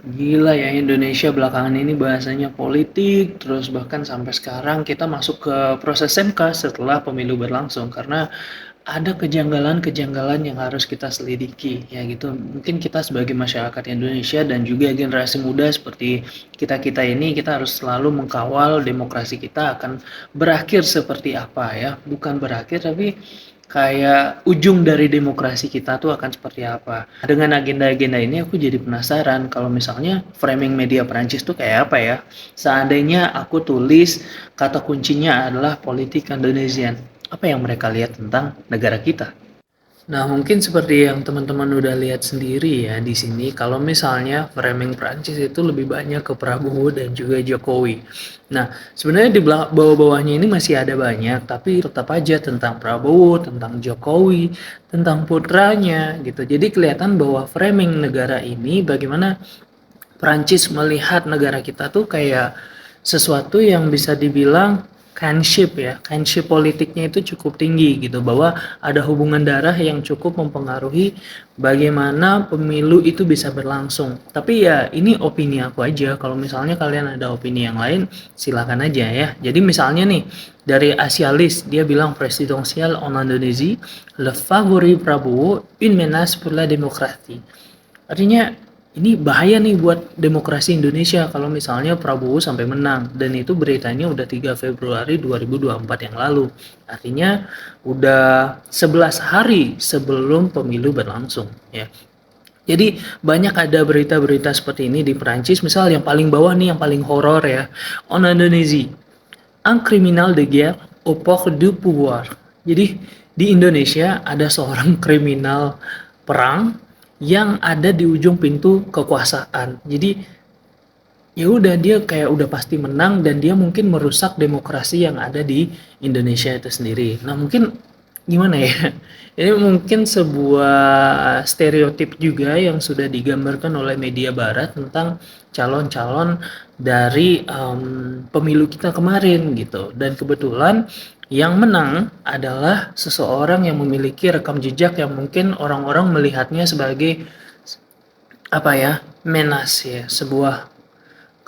Gila ya, Indonesia belakangan ini bahasanya politik, terus bahkan sampai sekarang kita masuk ke proses MK setelah pemilu berlangsung karena ada kejanggalan-kejanggalan yang harus kita selidiki ya gitu. Mungkin kita sebagai masyarakat Indonesia dan juga generasi muda seperti kita-kita ini kita harus selalu mengkawal demokrasi kita akan berakhir seperti apa ya. Bukan berakhir tapi kayak ujung dari demokrasi kita tuh akan seperti apa. Dengan agenda-agenda ini aku jadi penasaran kalau misalnya framing media Perancis tuh kayak apa ya. Seandainya aku tulis kata kuncinya adalah politik Indonesian, apa yang mereka lihat tentang negara kita? Nah, mungkin seperti yang teman-teman udah lihat sendiri ya di sini, kalau misalnya framing Prancis itu lebih banyak ke Prabowo dan juga Jokowi. Nah, sebenarnya di bawah-bawahnya ini masih ada banyak, tapi tetap aja tentang Prabowo, tentang Jokowi, tentang putranya gitu. Jadi kelihatan bahwa framing negara ini bagaimana Prancis melihat negara kita tuh kayak sesuatu yang bisa dibilang kinship ya, kinship politiknya itu cukup tinggi gitu, bahwa ada hubungan darah yang cukup mempengaruhi bagaimana pemilu itu bisa berlangsung. Tapi ya ini opini aku aja, kalau misalnya kalian ada opini yang lain silakan aja ya. Jadi misalnya nih dari Asialis dia bilang presidential en Indonesia le favori Prabowo une menace pour la démocratie. Artinya ini bahaya nih buat demokrasi Indonesia kalau misalnya Prabowo sampai menang, dan itu beritanya udah 3 Februari 2024 yang lalu. Artinya udah 11 hari sebelum pemilu berlangsung ya. Jadi banyak ada berita-berita seperti ini di Perancis, misal yang paling bawah nih yang paling horor ya. On Indonesia, un criminal de guerre au port du pouvoir. Jadi di Indonesia ada seorang kriminal perang yang ada di ujung pintu kekuasaan. Jadi ya udah dia kayak udah pasti menang dan dia mungkin merusak demokrasi yang ada di Indonesia itu sendiri. Nah, mungkin gimana ya? Ini mungkin sebuah stereotip juga yang sudah digambarkan oleh media barat tentang calon-calon dari pemilu kita kemarin gitu. Dan kebetulan yang menang adalah seseorang yang memiliki rekam jejak yang mungkin orang-orang melihatnya sebagai apa ya, menas ya, sebuah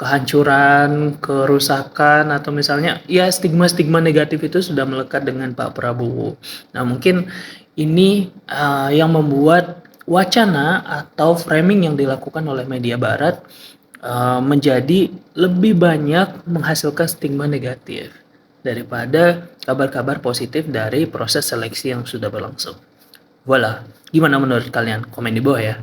kehancuran, kerusakan, atau misalnya ya stigma-stigma negatif itu sudah melekat dengan Pak Prabowo. Nah, mungkin ini yang membuat wacana atau framing yang dilakukan oleh media barat menjadi lebih banyak menghasilkan stigma negatif daripada kabar-kabar positif dari proses seleksi yang sudah berlangsung. Voila, gimana menurut kalian? Komen di bawah ya.